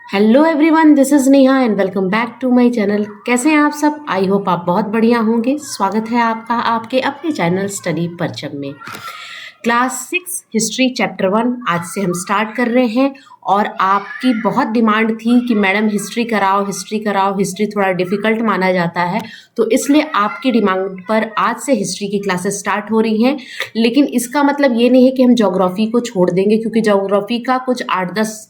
Hello everyone, this is Neha and welcome back to my channel. कैसे हैं आप सब? आई होप आप बहुत बढ़िया होंगे। स्वागत है आपका आपके अपने चैनल स्टडी परचम में। क्लास 6 हिस्ट्री चैप्टर 1 आज से हम स्टार्ट कर रहे हैं। और आपकी बहुत डिमांड थी कि मैडम हिस्ट्री कराओ, हिस्ट्री कराओ, हिस्ट्री थोड़ा डिफ़िकल्ट माना जाता है, तो इसलिए आपकी डिमांड पर आज से हिस्ट्री की क्लासेस स्टार्ट हो रही हैं। लेकिन इसका मतलब ये नहीं है कि हम ज्योग्राफी को छोड़ देंगे, क्योंकि ज्योग्राफी का कुछ 8-10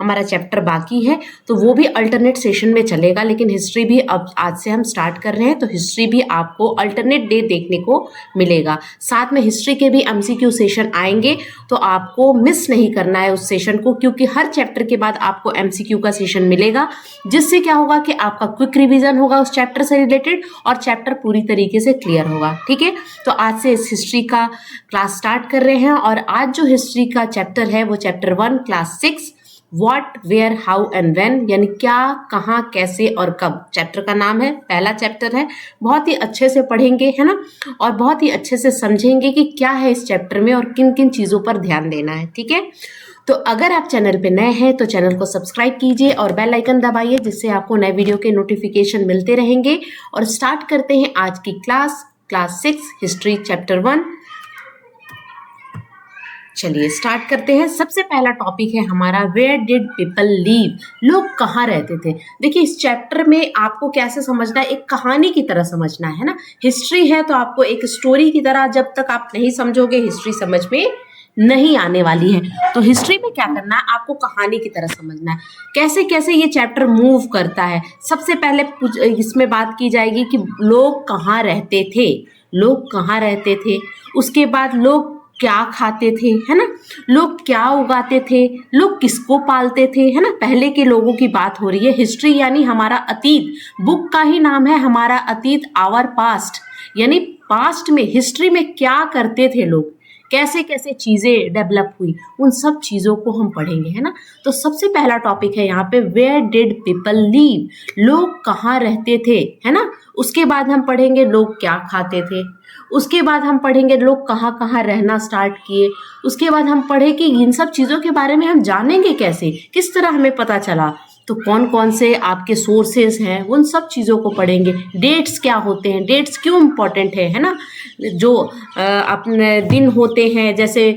हमारा चैप्टर बाकी है, तो वो भी अल्टरनेट सेशन में चलेगा। लेकिन हिस्ट्री भी अब आज से हम स्टार्ट कर रहे हैं, तो हिस्ट्री भी आपको अल्टरनेट डे देखने को मिलेगा। साथ में हिस्ट्री के भी एमसीक्यू सेशन आएंगे, तो आपको मिस नहीं करना है उस सेशन को, क्योंकि हर चैप्टर के बाद आपको एमसीक्यू का सेशन मिलेगा, जिससे क्या होगा कि आपका क्विक रिवीजन होगा उस चैप्टर से रिलेटेड और चैप्टर पूरी तरीके से क्लियर होगा। ठीक है, तो आज से इस हिस्ट्री का क्लास स्टार्ट कर रहे हैं। और आज जो हिस्ट्री का चैप्टर है वो chapter 1 class 6 what, where, how and when, यानी क्या, कहाँ, कैसे और कब चैप्टर का नाम है। पहला चैप्टर है, बहुत ही अच्छे से पढ़ेंगे, है ना, और बहुत ही अच्छे से समझेंगे कि क्या है इस चैप्टर में और किन किन चीज़ों पर ध्यान देना है। ठीक है, तो अगर आप चैनल पे नए हैं तो चैनल को सब्सक्राइब कीजिए और बेल आइकन दबाइए, जिससे आपको नए वीडियो के नोटिफिकेशन मिलते रहेंगे। और स्टार्ट करते हैं आज की क्लास 6 हिस्ट्री चैप्टर 1। चलिए स्टार्ट करते हैं। सबसे पहला टॉपिक है हमारा वेयर डिड पीपल लीव, लोग कहाँ रहते थे। देखिए, इस चैप्टर में आपको कैसे समझना है, एक कहानी की तरह समझना है ना। हिस्ट्री है तो आपको एक स्टोरी की तरह, जब तक आप नहीं समझोगे हिस्ट्री समझ में नहीं आने वाली है। तो हिस्ट्री में क्या करना है, आपको कहानी की तरह समझना है, कैसे कैसे ये चैप्टर मूव करता है। सबसे पहले इसमें बात की जाएगी कि लोग कहाँ रहते थे, लोग कहाँ रहते थे। उसके बाद लोग क्या खाते थे, है ना, लोग क्या उगाते थे, लोग किसको पालते थे, है ना। पहले के लोगों की बात हो रही है। हिस्ट्री यानी हमारा अतीत, बुक का ही नाम है हमारा अतीत, आवर पास्ट, यानी पास्ट में हिस्ट्री में क्या करते थे लोग, कैसे कैसे चीज़ें डेवलप हुई, उन सब चीज़ों को हम पढ़ेंगे, है ना। तो सबसे पहला टॉपिक है यहाँ पे वेयर डिड पीपल लीव, लोग कहाँ रहते थे, है ना। उसके बाद हम पढ़ेंगे लोग क्या खाते थे। उसके बाद हम पढ़ेंगे लोग कहाँ कहाँ रहना स्टार्ट किए। उसके बाद हम पढ़े कि इन सब चीज़ों के बारे में हम जानेंगे कैसे, किस तरह हमें पता चला, तो कौन कौन से आपके सोर्सेज हैं, उन सब चीज़ों को पढ़ेंगे। डेट्स क्या होते हैं, डेट्स क्यों इम्पोर्टेंट है ना। जो अपने दिन होते हैं, जैसे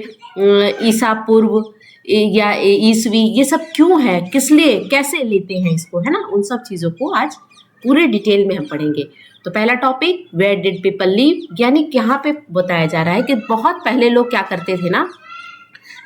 ईसा पूर्व या ईसवी, ये सब क्यों है, किस लिए, कैसे लेते हैं इसको, है ना। उन सब चीज़ों को आज पूरे डिटेल में हम पढ़ेंगे। तो पहला topic where did people live, यानी यहाँ पे बताया जा रहा है कि बहुत पहले लोग क्या करते थे ना,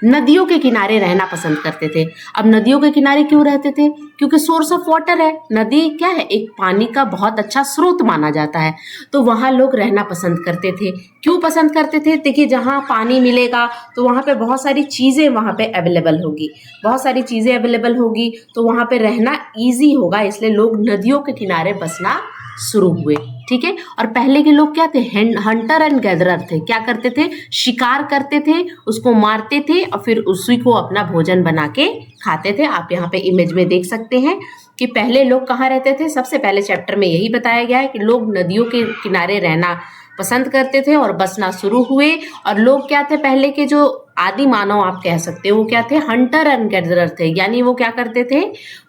नदियों के किनारे रहना पसंद करते थे। अब नदियों के किनारे क्यों रहते थे, क्योंकि सोर्स ऑफ वाटर है। नदी क्या है, एक पानी का बहुत अच्छा स्रोत माना जाता है, तो वहाँ लोग रहना पसंद करते थे। क्यों पसंद करते थे, देखिए जहाँ पानी मिलेगा तो वहाँ पे बहुत सारी चीज़ें वहाँ पे अवेलेबल होगी, बहुत सारी चीज़ें अवेलेबल होगी, तो वहाँ पे रहना ईजी होगा, इसलिए लोग नदियों के किनारे बसना शुरू हुए। ठीक है, और पहले के लोग क्या थे, हंटर एंड गैदरर थे। क्या करते थे, शिकार करते थे, उसको मारते थे और फिर उसी को अपना भोजन बना के खाते थे। आप यहाँ पे इमेज में देख सकते हैं कि पहले लोग कहाँ रहते थे। सबसे पहले चैप्टर में यही बताया गया है कि लोग नदियों के किनारे रहना पसंद करते थे और बसना शुरू हुए। और लोग क्या थे, पहले के जो आदि मानव आप कह सकते हो, वो क्या थे, हंटर एंड गैदरर थे। यानी वो क्या करते थे,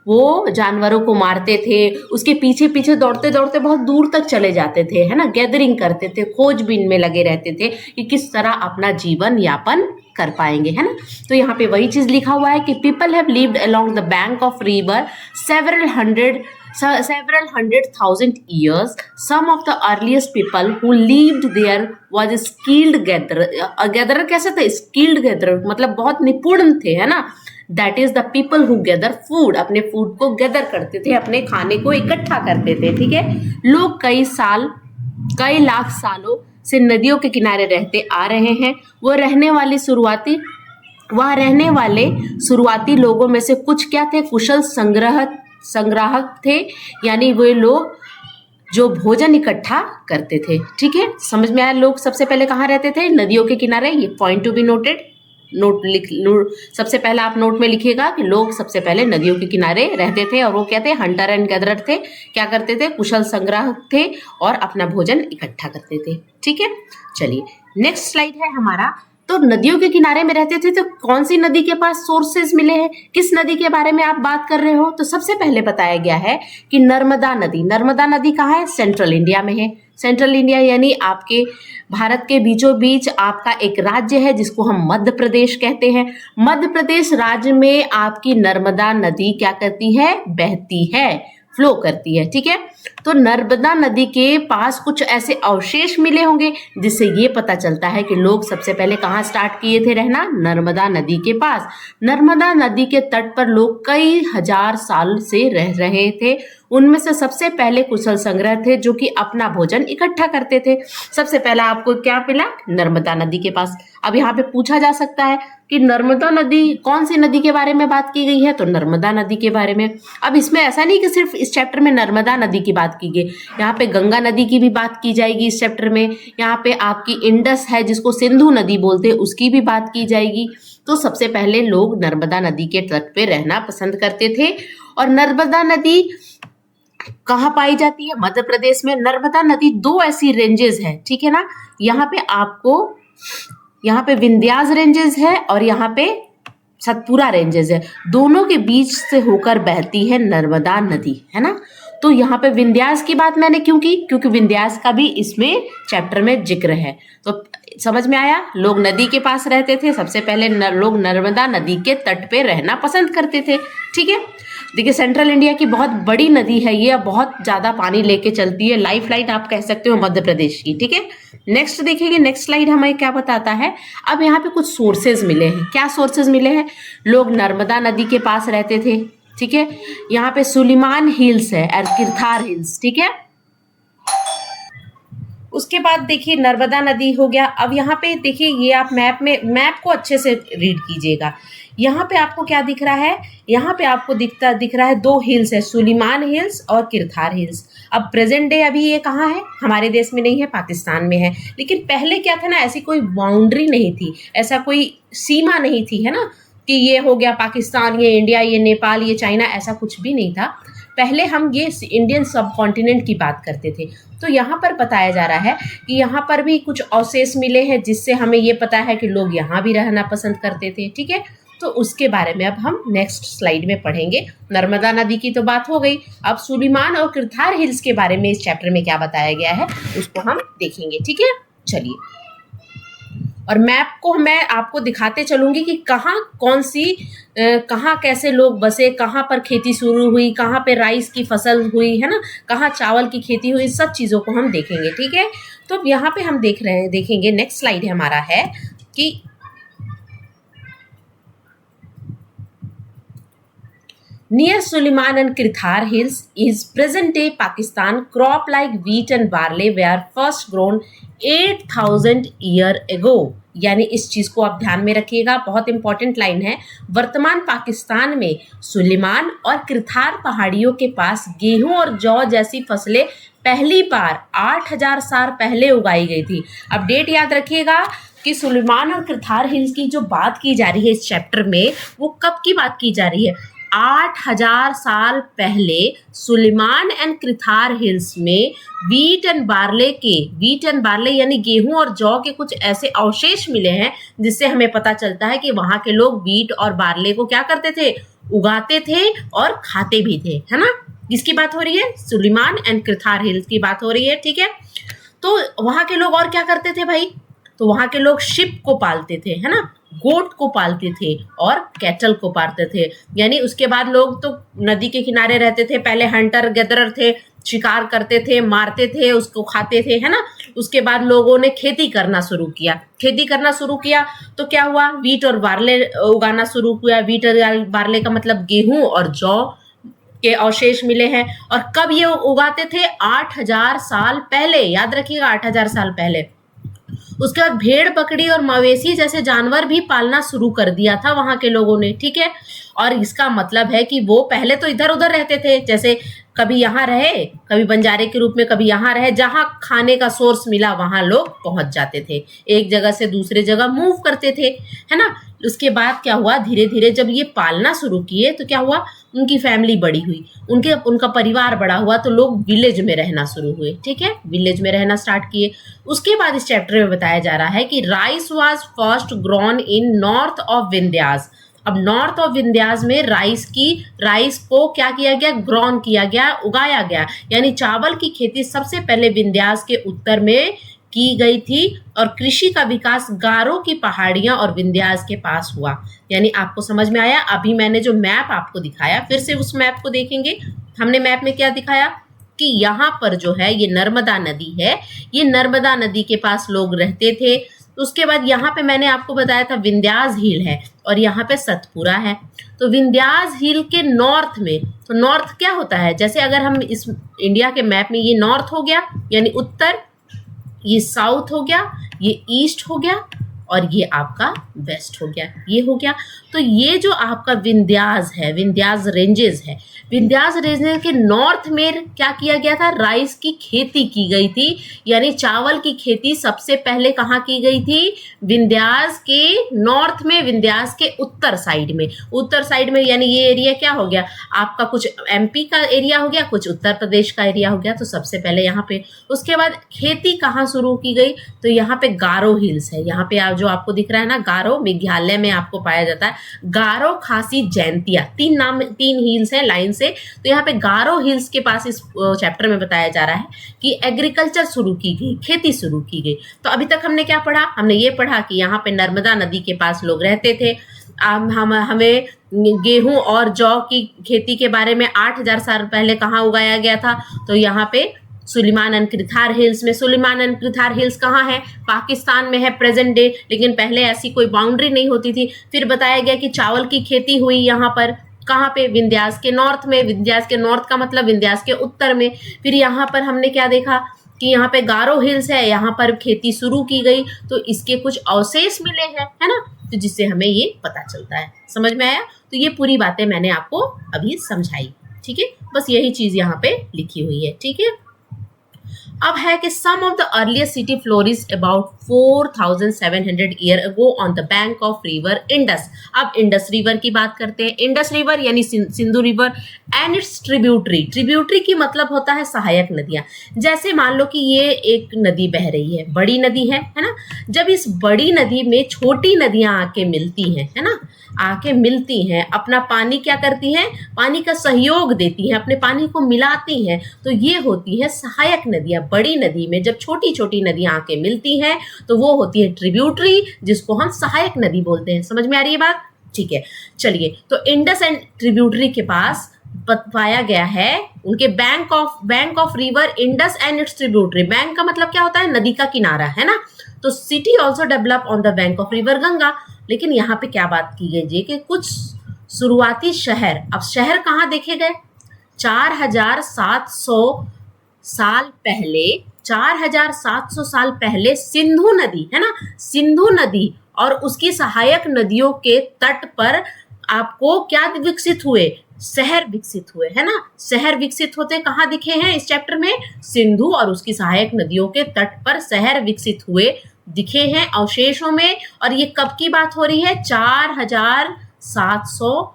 वो जानवरों को मारते थे, उसके पीछे पीछे दौड़ते दौड़ते बहुत दूर तक चले जाते थे, है ना। गैदरिंग करते थे, खोजबीन में लगे रहते थे कि किस तरह अपना जीवन यापन कर पाएंगे, है ना। तो यहाँ पे वही चीज लिखा हुआ है कि people have lived along the bank of river several hundred thousand years. Some of the earliest people who lived there was skilled gatherer. Gatherer कैसे थे, skilled gatherer मतलब बहुत निपुण थे, है ना। That is the people who gather food, अपने food को गैदर करते थे, अपने खाने को इकट्ठा करते थे। ठीक है, लोग कई लाख सालों से नदियों के किनारे रहते आ रहे हैं। वह रहने वाले शुरुआती लोगों में से कुछ क्या थे, कुशल संग्राहक थे, यानी वे लोग जो भोजन इकट्ठा करते थे। ठीक है, समझ में आया। लोग सबसे पहले कहाँ रहते थे, नदियों के किनारे। ये पॉइंट टू बी नोटेड, सबसे पहले आप नोट में लिखिएगा कि लोग सबसे पहले नदियों के किनारे रहते थे, और वो क्या थे, हंटर एंड गैदरर थे। क्या करते थे, कुशल संग्राहक थे और अपना भोजन इकट्ठा करते थे। ठीक है, चलिए नेक्स्ट स्लाइड है हमारा तो नदियों के किनारे में रहते थे, तो कौन सी नदी के पास सोर्सेज मिले हैं, किस नदी के बारे में आप बात कर रहे हो? तो सबसे पहले बताया गया है कि नर्मदा नदी। नर्मदा नदी कहाँ है? सेंट्रल इंडिया में है। सेंट्रल इंडिया यानी आपके भारत के बीचों बीच आपका एक राज्य है जिसको हम मध्य प्रदेश कहते हैं। मध्य प्रदेश राज्य में आपकी नर्मदा नदी क्या करती है? बहती है, फ्लो करती है, ठीक है। तो नर्मदा नदी के पास कुछ ऐसे अवशेष मिले होंगे जिससे ये पता चलता है कि लोग सबसे पहले कहाँ स्टार्ट किए थे रहना? नर्मदा नदी के पास। नर्मदा नदी के तट पर लोग कई हजार साल से रह रहे थे। उनमें से सबसे पहले कुशल संग्रह थे जो कि अपना भोजन इकट्ठा करते थे। सबसे पहला आपको क्या मिला? नर्मदा नदी के पास। अब यहाँ पे पूछा जा सकता है कि नर्मदा नदी, कौन सी नदी के बारे में बात की गई है? तो नर्मदा नदी के बारे में। अब इसमें ऐसा नहीं कि सिर्फ इस चैप्टर में नर्मदा नदी की बात की गई, यहाँ पे गंगा नदी की भी बात की जाएगी इस चैप्टर में। यहाँ पे आपकी इंडस है जिसको सिंधु नदी बोलते हैं, उसकी भी बात की जाएगी। तो सबसे पहले लोग नर्मदा नदी के तट पे रहना पसंद करते थे। और नर्मदा नदी कहाँ पाई जाती है? मध्य प्रदेश में। नर्मदा नदी दो ऐसी रेंजेस है, ठीक है ना। यहाँ पे आपको, यहाँ पे विंध्यास रेंजेस है और यहाँ पे सतपुरा रेंजेस है। दोनों के बीच से होकर बहती है नर्मदा नदी, है ना। तो यहाँ पे विंध्यास की बात मैंने क्यों की? क्योंकि विंध्यास का भी इसमें चैप्टर में जिक्र है। तो समझ में आया? लोग नदी के पास रहते थे, सबसे पहले लोग नर्मदा नदी के तट पे रहना पसंद करते थे, ठीक है। देखिए सेंट्रल इंडिया की बहुत बड़ी नदी है ये, बहुत ज्यादा पानी लेके चलती है, लाइफ लाइन आप कह सकते हो मध्य प्रदेश की, ठीक है। नेक्स्ट देखेंगे, नेक्स्ट स्लाइड हमें क्या बताता है। अब यहाँ पे कुछ सोर्सेज मिले हैं। क्या सोर्सेज मिले हैं? लोग नर्मदा नदी के पास रहते थे, ठीक है। यहाँ पे सुलेमान हिल्स है और किरथार हिल्स, ठीक है। उसके बाद देखिए नर्मदा नदी हो गया। अब यहाँ पे देखिए, ये आप मैप को अच्छे से रीड कीजिएगा। यहाँ पे आपको क्या दिख रहा है? यहाँ पे आपको दिख रहा है दो हिल्स है, सुलेमान हिल्स और किरथार हिल्स। अब प्रेजेंट डे अभी ये कहाँ है? हमारे देश में नहीं है, पाकिस्तान में है। लेकिन पहले क्या था ना, ऐसी कोई बाउंड्री नहीं थी, ऐसा कोई सीमा नहीं थी, है ना, कि ये हो गया पाकिस्तान, ये इंडिया, ये नेपाल, ये चाइना, ऐसा कुछ भी नहीं था। पहले हम ये इंडियन सब कॉन्टिनेंट की बात करते थे। तो यहाँ पर बताया जा रहा है कि यहाँ पर भी कुछ अवशेष मिले हैं जिससे हमें ये पता है कि लोग यहाँ भी रहना पसंद करते थे, ठीक है। तो उसके बारे में अब हम नेक्स्ट स्लाइड में पढ़ेंगे। नर्मदा नदी की तो बात हो गई, अब सुलेमान और किरथार हिल्स के बारे में इस चैप्टर में क्या बताया गया है उसको हम देखेंगे, ठीक है। चलिए, और मैप को मैं आपको दिखाते चलूंगी कि कहाँ कौन सी कहाँ कैसे लोग बसे, कहाँ पर खेती शुरू हुई, कहाँ पे राइस की फसल हुई, है ना, कहाँ चावल की खेती हुई, सब चीज़ों को हम देखेंगे, ठीक है। तो यहाँ पे हम देखेंगे नेक्स्ट स्लाइड है हमारा है कि near Suleiman and Kirthar Hills is present-day Pakistan. Crop like wheat and barley were first grown 8,000 year ago. यानी इस चीज को आप ध्यान में रखिएगा, बहुत इंपॉर्टेंट लाइन है। वर्तमान पाकिस्तान में सुलेमान और किरथार पहाड़ियों के पास गेहूं और जौ जैसी फसलें पहली बार 8,000 साल पहले उगाई गई थी। अब डेट याद रखिएगा कि सुलेमान और किरथार हिल्स की जो बात की जा रही है इस चैप्टर में, वो कब की बात की जा रही है? 8,000 साल पहले सुलेमान एंड किरथार हिल्स में वीट एंड बार्ले यानी गेहूं और जौ के कुछ ऐसे अवशेष मिले हैं जिससे हमें पता चलता है कि वहां के लोग वीट और बार्ले को क्या करते थे? उगाते थे और खाते भी थे, है ना। किसकी बात हो रही है? सुलेमान एंड किरथार हिल्स की बात हो रही है, ठीक है। तो वहां के लोग और क्या करते थे भाई? तो वहां के लोग शिप को पालते थे, है ना, गोट को पालते थे और कैटल को पालते थे। यानी उसके बाद लोग तो नदी के किनारे रहते थे, पहले हंटर गैदरर थे, शिकार करते थे, मारते थे, उसको खाते थे, है ना। उसके बाद लोगों ने खेती करना शुरू किया तो क्या हुआ? वीट और बार्ले उगाना शुरू किया। वीट और बार्ले का मतलब गेहूं और जौ के अवशेष मिले हैं। और कब ये उगाते थे? 8,000 साल पहले, याद रखिएगा, 8,000 साल पहले। उसके बाद भेड़, बकरी और मवेशी जैसे जानवर भी पालना शुरू कर दिया था वहां के लोगों ने, ठीक है। और इसका मतलब है कि वो पहले तो इधर उधर रहते थे, जैसे कभी यहाँ रहे, कभी बंजारे के रूप में, कभी यहाँ रहे, जहां खाने का सोर्स मिला वहां लोग पहुंच जाते थे, एक जगह से दूसरे जगह मूव करते थे, है ना। उसके बाद क्या हुआ, धीरे धीरे जब ये पालना शुरू किए तो क्या हुआ, उनकी फैमिली बड़ी हुई, उनका परिवार बड़ा हुआ, तो लोग विलेज में रहना शुरू हुए। ठीक है, विलेज में रहना स्टार्ट किए। उसके बाद इस चैप्टर में बताया जा रहा है कि rice was first grown in north of Vindhyas. अब नॉर्थ ऑफ विंध्यास में राइस को क्या किया गया, ग्रोन किया गया, उगाया गया, यानी चावल की खेती सबसे पहले विंध्यास के उत्तर में की गई थी। और कृषि का विकास गारो की पहाड़ियां और विंध्यास के पास हुआ। यानी आपको समझ में आया। अभी मैंने जो मैप आपको दिखाया, फिर से उस मैप को देखेंगे। हमने मैप में क्या दिखाया कि यहाँ पर जो है ये नर्मदा नदी है, ये नर्मदा नदी के पास लोग रहते थे। उसके बाद यहाँ पे मैंने आपको बताया था विंध्यास हिल है और यहाँ पे सतपुरा है। तो विंध्यास हिल के नॉर्थ में, तो नॉर्थ क्या होता है, जैसे अगर हम इस इंडिया के मैप में, ये नॉर्थ हो गया यानी उत्तर, ये साउथ हो गया, ये ईस्ट हो गया और ये आपका वेस्ट हो गया, ये हो गया। तो ये जो आपका विंध्यास है, विंध्यास रेंजेस है, विंध्यास रेंजेस के नॉर्थ में क्या किया गया था, राइस की खेती की गई थी। यानी चावल की खेती सबसे पहले कहाँ की गई थी, विंध्यास के नॉर्थ में, विंध्यास के उत्तर साइड में। उत्तर साइड में यानी ये एरिया क्या हो गया आपका, कुछ एमपी का एरिया हो गया, कुछ उत्तर प्रदेश का एरिया हो गया। तो सबसे पहले यहाँ पे, उसके बाद खेती कहाँ शुरू की गई, तो यहाँ पे गारो हिल्स है। यहाँ पे जो आपको दिख रहा है ना, गारो, मेघालय में आपको पाया जाता है। गारो, खासी, जैंतिया, तीन हिल्स हैं लाइन से। तो यहाँ पे गारो हिल्स के पास इस चैप्टर में बताया जा रहा है कि एग्रीकल्चर शुरू की गई, खेती शुरू की गई। तो अभी तक हमने क्या पढ़ा, हमने ये पढ़ा कि यहाँ पे नर्मदा नदी के पास लोग रहते थे। हमें गेहूं और जौ की खेती के बारे में 8000 साल पहले कहाँ उगाया गया था, तो यहाँ पे सुलेमान एंड कृथार हिल्स में। सुलेमान एंड कृथार हिल्स कहाँ है, पाकिस्तान में है प्रेजेंट डे, लेकिन पहले ऐसी कोई बाउंड्री नहीं होती थी। फिर बताया गया कि चावल की खेती हुई यहाँ पर, कहाँ पे, विंध्यास के नॉर्थ में। विंध्यास के नॉर्थ का मतलब विंध्यास के उत्तर में। फिर यहाँ पर हमने क्या देखा कि यहाँ पे गारो हिल्स है, यहाँ पर खेती शुरू की गई, तो इसके कुछ अवशेष मिले हैं, है ना, तो जिससे हमें ये पता चलता है। समझ में आया। तो ये पूरी बातें मैंने आपको अभी समझाई। ठीक है, बस यही चीज यहाँ पे लिखी हुई है। ठीक है, अब है कि some of the earliest city flourish about 4700 year ago on the bank of river Indus. अब इंडस रिवर की बात करते हैं। इंडस रिवर यानी Sindhu river and its tributary. Tributary की मतलब होता है सहायक नदियां। जैसे मान लो कि ये एक नदी बह रही है, बड़ी नदी है ना। जब इस बड़ी नदी में छोटी नदियां आके मिलती हैं, है ना, आके मिलती हैं, अपना पानी क्या करती हैं, पानी का सहयोग देती हैं, अपने पानी को मिलाती हैं, तो ये होती है सहायक नदियां। बड़ी नदी में जब छोटी छोटी नदियां आके मिलती हैं तो वो होती है ट्रिब्यूटरी, जिसको हम सहायक नदी बोलते हैं। समझ में आ रही है बात। ठीक है, चलिए, तो इंडस एंड ट्रिब्यूटरी के पास पाया गया है उनके bank of river Indus and its tributary. Bank का मतलब क्या होता है, नदी का किनारा, है ना। तो city also develop on the bank of river Ganga. लेकिन यहाँ पे क्या बात की गई जी कि कुछ शुरुआती शहर, अब शहर कहाँ देखे गए, 4700 साल पहले, 4700 साल पहले सिंधु नदी, है ना, सिंधु नदी और उसकी सहायक नदियों के तट पर आपको क्या विकसित हुए, शहर विकसित हुए, है ना। शहर विकसित होते कहाँ दिखे हैं इस चैप्टर में, सिंधु और उसकी सहायक नदियों के तट पर शहर विकसित हुए दिखे हैं अवशेषों में। और ये कब की बात हो रही है, 4700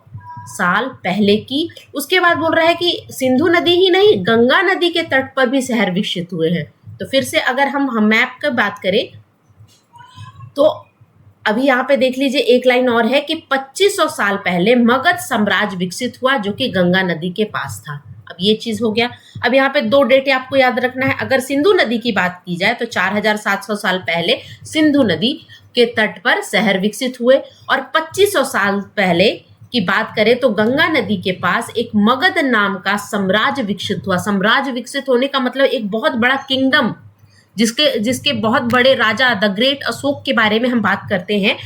साल पहले की। उसके बाद बोल रहा है कि सिंधु नदी ही नहीं, गंगा नदी के तट पर भी शहर विकसित हुए हैं। तो फिर से अगर हम मैप की बात करें तो अभी यहाँ पे देख लीजिए, एक लाइन और है कि 2500 साल पहले मगध साम्राज्य विकसित हुआ जो कि गंगा नदी के पास था। अब ये चीज हो गया। अब यहाँ पे 2 डेटे आपको याद रखना है। अगर सिंधु नदी की बात की जाए तो 4700 साल पहले सिंधु नदी के तट पर शहर विकसित हुए, और 2500 साल पहले की बात करें तो गंगा नदी के पास एक मगध नाम का साम्राज्य विकसित हुआ। साम्राज्य विकसित होने का मतलब एक बहुत बड़ा किंगडम, जिसके बहुत बड़े राजा द ग्रेट अशोक के बारे में हम बात करते हैं,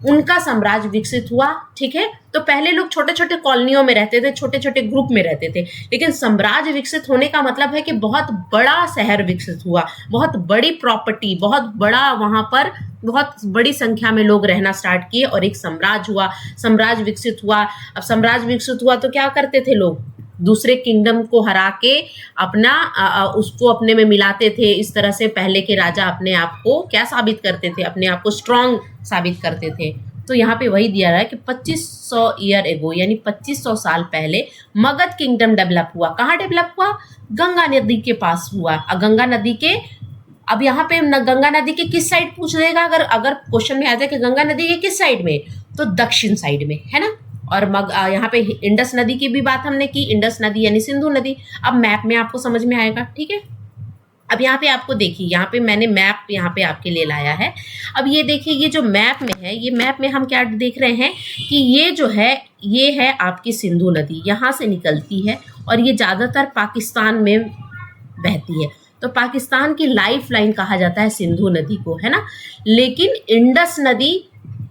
उनका साम्राज्य विकसित हुआ। ठीक है, तो पहले लोग छोटे छोटे कॉलोनियों में रहते थे, छोटे छोटे ग्रुप में रहते थे, लेकिन साम्राज्य विकसित होने का मतलब है कि बहुत बड़ा शहर विकसित हुआ, बहुत बड़ी प्रॉपर्टी, बहुत बड़ा, वहां पर बहुत बड़ी संख्या में लोग रहना स्टार्ट किए और एक साम्राज्य हुआ, साम्राज्य विकसित हुआ। अब साम्राज्य विकसित हुआ तो क्या करते थे लोग, दूसरे किंगडम को हरा के अपना उसको अपने में मिलाते थे। इस तरह से पहले के राजा अपने आप को क्या साबित करते थे, अपने आप को स्ट्रांग साबित करते थे। तो यहाँ पे वही दिया रहा है कि 2500 ईयर एगो यानी 2500 साल पहले मगध किंगडम डेवलप हुआ। कहाँ डेवलप हुआ? गंगा नदी के पास हुआ। गंगा नदी के, अब यहाँ पे गंगा नदी के किस साइड पूछ देगा, अगर क्वेश्चन में आ जाए कि गंगा नदी के किस साइड में, तो दक्षिण साइड में, है ना। और यहाँ पे इंडस नदी की भी बात हमने की, इंडस नदी यानी सिंधु नदी। अब मैप में आपको समझ में आएगा, ठीक है। अब यहाँ पे आपको देखिए, यहाँ पे मैंने मैप यहाँ पे आपके लिए लाया है। अब ये देखिए, ये जो मैप में है, ये मैप में हम क्या देख रहे हैं कि ये जो है, ये है आपकी सिंधु नदी, यहाँ से निकलती है और ये ज़्यादातर पाकिस्तान में बहती है। तो पाकिस्तान की लाइफ लाइन कहा जाता है सिंधु नदी को, है ना। लेकिन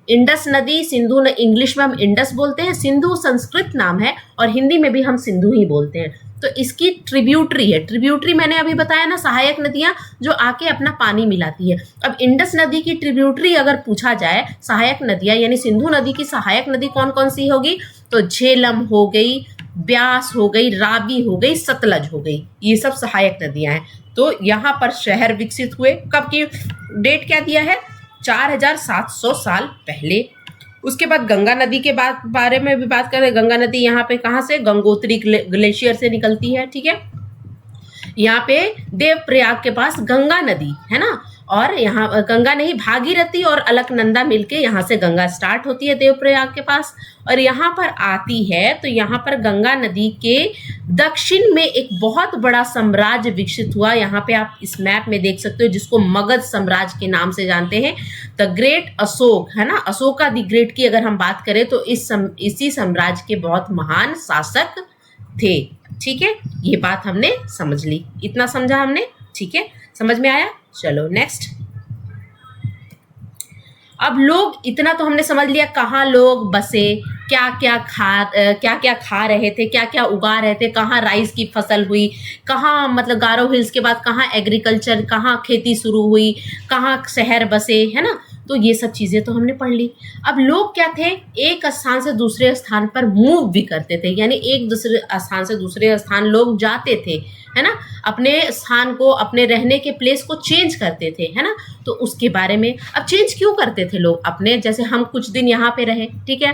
इंडस नदी सिंधु, इंग्लिश में हम इंडस बोलते हैं, सिंधु संस्कृत नाम है और हिंदी में भी हम सिंधु ही बोलते हैं। तो इसकी ट्रिब्यूटरी है। ट्रिब्यूटरी मैंने अभी बताया ना, सहायक नदियां जो आके अपना पानी मिलाती है। अब इंडस नदी की ट्रिब्यूटरी अगर पूछा जाए, सहायक नदियां यानी सिंधु नदी की सहायक नदी कौन कौन सी होगी, तो झेलम हो गई, ब्यास हो गई, रावी हो गई, सतलज हो गई, ये सब सहायक नदियां हैं। तो यहाँ पर शहर विकसित हुए। कब की डेट क्या दिया है? 4700 साल पहले। उसके बाद गंगा नदी के बारे में भी बात करें। गंगा नदी यहाँ पे कहाँ से? गंगोत्री ग्लेशियर से निकलती है, ठीक है। यहाँ पे देवप्रयाग के पास गंगा नदी है ना, और यहाँ गंगा नहीं, भागीरथी और अलकनंदा मिलके यहाँ से गंगा स्टार्ट होती है देवप्रयाग के पास और यहाँ पर आती है। तो यहाँ पर गंगा नदी के दक्षिण में एक बहुत बड़ा साम्राज्य विकसित हुआ। यहाँ पे आप इस मैप में देख सकते हो, जिसको मगध साम्राज्य के नाम से जानते हैं, द ग्रेट अशोक, है ना। अशोका द ग्रेट की अगर हम बात करें तो इसी साम्राज्य के बहुत महान शासक थे, ठीक है। ये बात हमने समझ ली, इतना समझा हमने, ठीक है, समझ में आया। चलो नेक्स्ट। अब लोग, इतना तो हमने समझ लिया, कहाँ लोग बसे, क्या क्या खा रहे थे, क्या क्या उगा रहे थे, कहाँ राइस की फसल हुई, कहाँ मतलब गारो हिल्स के बाद कहाँ एग्रीकल्चर, कहाँ खेती शुरू हुई, कहाँ शहर बसे, है ना। तो ये सब चीज़ें तो हमने पढ़ ली। अब लोग क्या थे, एक स्थान से दूसरे स्थान पर मूव भी करते थे, यानी एक दूसरे स्थान से दूसरे स्थान लोग जाते थे, है ना, अपने स्थान को, अपने रहने के प्लेस को चेंज करते थे, है ना। तो उसके बारे में, अब चेंज क्यों करते थे लोग अपने, जैसे हम कुछ दिन यहाँ पे रहे, ठीक है,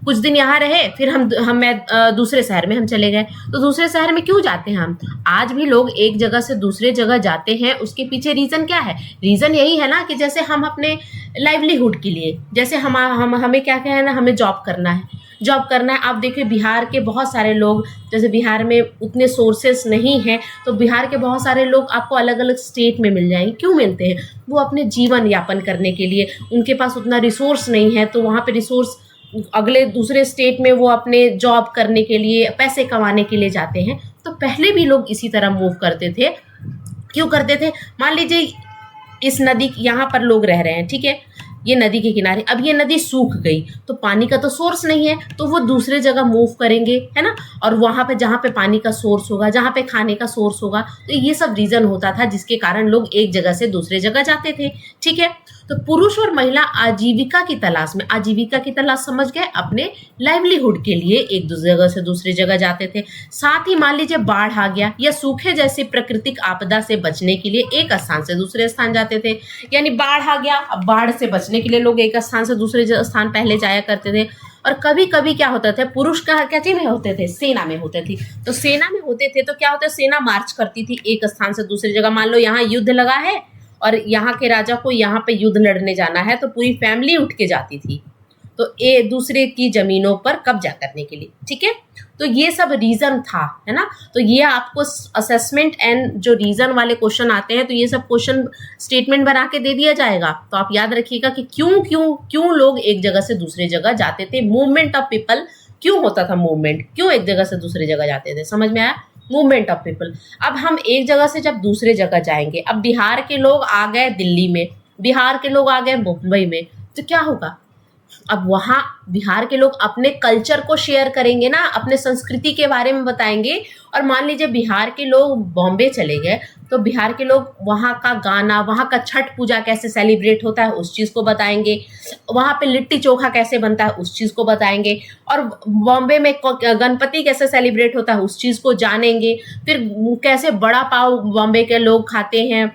कुछ दिन यहाँ रहे, फिर मैं दूसरे शहर में हम चले गए। तो दूसरे शहर में क्यों जाते हैं हम? आज भी लोग एक जगह से दूसरे जगह जाते हैं, उसके पीछे रीज़न क्या है? रीज़न यही है ना कि जैसे हम अपने लाइवलीहुड के लिए, जैसे हमें क्या है ना, हमें जॉब करना है। आप देखिए बिहार के बहुत सारे लोग, जैसे बिहार में उतने सोर्सेस नहीं हैं, तो बिहार के बहुत सारे लोग आपको अलग अलग स्टेट में मिल जाएंगे। क्यों मिलते हैं? वो अपने जीवन यापन करने के लिए, उनके पास उतना रिसोर्स नहीं है, तो वहाँ पे रिसोर्स अगले दूसरे स्टेट में वो अपने जॉब करने के लिए, पैसे कमाने के लिए जाते हैं। तो पहले भी लोग इसी तरह मूव करते थे। क्यों करते थे? मान लीजिए इस नदी, यहाँ पर लोग रह रहे हैं, ठीक है, ये नदी के किनारे, अब ये नदी सूख गई तो पानी का तो सोर्स नहीं है, तो वो दूसरे जगह मूव करेंगे, है ना। और वहाँ पे जहाँ पे पानी का सोर्स होगा, जहाँ पे खाने का सोर्स होगा, तो ये सब रीज़न होता था जिसके कारण लोग एक जगह से दूसरे जगह जाते थे, ठीक है। तो पुरुष और महिला आजीविका की तलाश समझ गए, अपने लाइवलीहुड के लिए एक जगह से दूसरी जगह जाते थे। साथ ही मान लीजिए बाढ़ आ गया या सूखे जैसे प्राकृतिक आपदा से बचने के लिए एक स्थान से दूसरे स्थान जाते थे। यानी बाढ़ आ गया, अब बाढ़ से बचने के लिए लोग एक स्थान से दूसरे स्थान पहले जाया करते थे। और कभी कभी क्या होता था, पुरुष क्या चीज में होते थे? सेना में होते थे। तो सेना में होते थे तो क्या होता है, सेना मार्च करती थी एक स्थान से दूसरी जगह। मान लो यहाँ युद्ध लगा है और यहाँ के राजा को यहाँ पे युद्ध लड़ने जाना है, तो पूरी फैमिली उठ के जाती थी, तो एक दूसरे की जमीनों पर कब्जा करने के लिए, ठीक है। तो ये सब रीजन था, है ना। तो ये आपको असेसमेंट एंड जो रीजन वाले क्वेश्चन आते हैं, तो ये सब क्वेश्चन स्टेटमेंट बना के दे दिया जाएगा। तो आप याद रखिएगा कि क्यों लोग एक जगह से दूसरे जगह जाते थे। मूवमेंट ऑफ पीपल क्यों होता था, मूवमेंट क्यों एक जगह से दूसरी जगह जाते थे, समझ में आया? Movement of people. अब हम एक जगह से जब दूसरे जगह जाएंगे, अब बिहार के लोग आ गए दिल्ली में, बिहार के लोग आ गए मुंबई में, तो क्या होगा? अब वहाँ बिहार के लोग अपने कल्चर को शेयर करेंगे ना, अपने संस्कृति के बारे में बताएंगे। और मान लीजिए बिहार के लोग बॉम्बे चले गए, तो बिहार के लोग वहाँ का गाना, वहाँ का छठ पूजा कैसे सेलिब्रेट होता है उस चीज़ को बताएंगे, वहाँ पे लिट्टी चोखा कैसे बनता है उस चीज़ को बताएंगे, और बॉम्बे में गणपति कैसे सेलिब्रेट होता है उस चीज़ को जानेंगे। फिर कैसे बड़ा पाव बॉम्बे के लोग खाते हैं,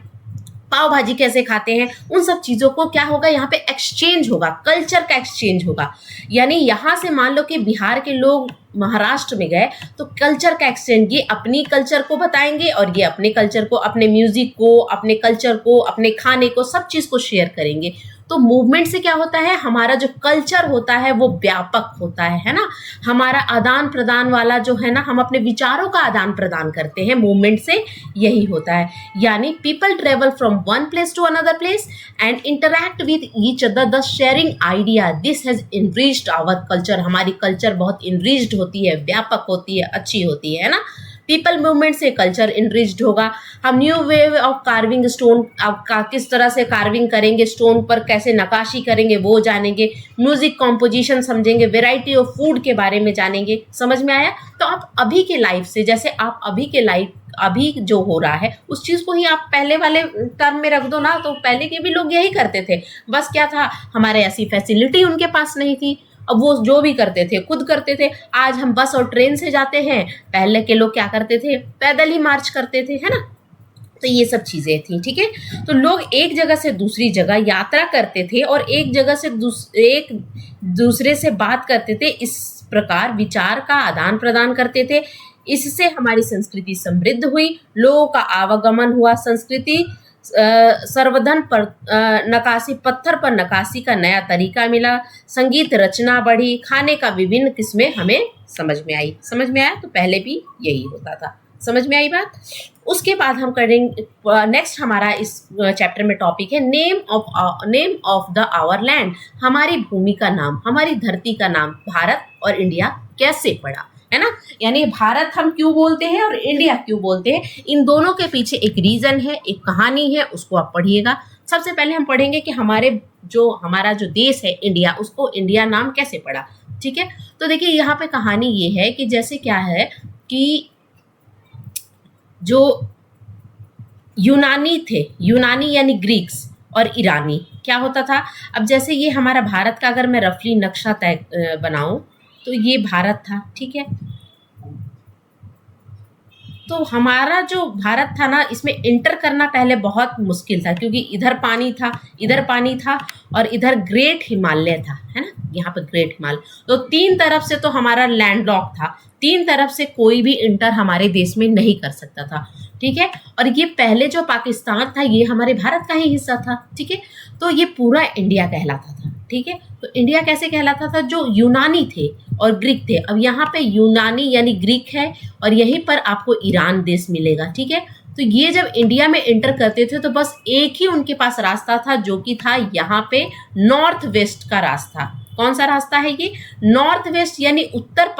पाव भाजी कैसे खाते हैं, उन सब चीज़ों को क्या होगा, यहाँ पे एक्सचेंज होगा, कल्चर का एक्सचेंज होगा। यानी यहाँ से मान लो कि बिहार के लोग महाराष्ट्र में गए तो कल्चर का एक्सचेंज, ये अपनी कल्चर को बताएंगे और ये अपने कल्चर को, अपने म्यूजिक को, अपने कल्चर को, अपने खाने को, सब चीज़ को शेयर करेंगे। तो मूवमेंट से क्या होता है, हमारा जो कल्चर होता है वो व्यापक होता है ना। हमारा आदान प्रदान वाला जो है ना, हम अपने विचारों का आदान प्रदान करते हैं, मूवमेंट से यही होता है। यानी people travel from one place to another place and interact with each other, the sharing idea, this has enriched our culture. हमारी कल्चर बहुत इनरिच्ड होती है, व्यापक होती है, अच्छी होती है ना। पीपल मूवमेंट से कल्चर इनरिच्ड होगा। हम new way of carving stone, अब किस तरह से कार्विंग करेंगे, स्टोन पर कैसे नक्काशी करेंगे वो जानेंगे। म्यूजिक कॉम्पोजिशन समझेंगे, वेराइटी ऑफ फूड के बारे में जानेंगे। समझ में आया? तो आप अभी के लाइफ से, जैसे आप अभी के लाइफ अभी जो हो रहा है उस चीज़ को ही आप पहले वाले टर्म में रख दो ना। तो पहले के भी लोग यही करते थे, बस क्या था, हमारे ऐसी फैसिलिटी उनके पास नहीं थी। अब वो जो भी करते थे खुद करते थे। आज हम बस और ट्रेन से जाते हैं, पहले के लोग क्या करते थे, पैदल ही मार्च करते थे, है ना। तो ये सब चीज़ें थी, ठीक है। तो लोग एक जगह से दूसरी जगह यात्रा करते थे और एक जगह से एक दूसरे से बात करते थे, इस प्रकार विचार का आदान प्रदान करते थे। इससे हमारी संस्कृति समृद्ध हुई, लोगों का आवागमन हुआ, संस्कृति सर्वधन पर नकाशी, पत्थर पर नकाशी का नया तरीका मिला, संगीत रचना बढ़ी, खाने का विभिन्न किस्में हमें समझ में आई। समझ में आया? तो पहले भी यही होता था। समझ में आई बात? उसके बाद हम करेंगे नेक्स्ट, हमारा इस चैप्टर में टॉपिक है name of the our land, हमारी भूमि का नाम, हमारी धरती का नाम, भारत और इंडिया कैसे पड़ा, है ना। यानी भारत हम क्यों बोलते हैं और इंडिया क्यों बोलते हैं, इन दोनों के पीछे एक रीजन है, एक कहानी है, उसको आप पढ़िएगा। सबसे पहले हम पढ़ेंगे कि हमारा जो देश है इंडिया, उसको इंडिया नाम कैसे पड़ा, ठीक है। तो देखिए यहाँ पे कहानी ये है कि जैसे क्या है कि जो यूनानी थे, यूनानी यानी ग्रीक्स और ईरानी, क्या होता था, अब जैसे ये हमारा भारत का अगर मैं रफली नक्शा तय बनाऊं तो ये भारत था, ठीक है। तो हमारा जो भारत था ना, इसमें इंटर करना पहले बहुत मुश्किल था, क्योंकि इधर पानी था और इधर ग्रेट हिमालय था, है ना, यहाँ पर ग्रेट हिमालय। तो तीन तरफ से तो हमारा लैंडलॉक था, तीन तरफ से कोई भी इंटर हमारे देश में नहीं कर सकता था, ठीक है। और ये पहले जो पाकिस्तान था ये हमारे भारत का ही हिस्सा था, ठीक है। तो ये पूरा इंडिया कहलाता था, ठीक है। तो इंडिया कैसे कहलाता था, जो यूनानी थे और ग्रीक थे। अब यहाँ पे यूनानी यानी ग्रीक है और यहीं पर आपको ईरान देश मिलेगा, ठीक है। तो ये जब इंडिया में एंटर करते थे तो बस एक ही उनके पास रास्ता था, जो कि था यहाँ पे नॉर्थ वेस्ट का रास्ता। कौन सा रास्ता है ये, नॉर्थ वेस्ट, यानी उत्तर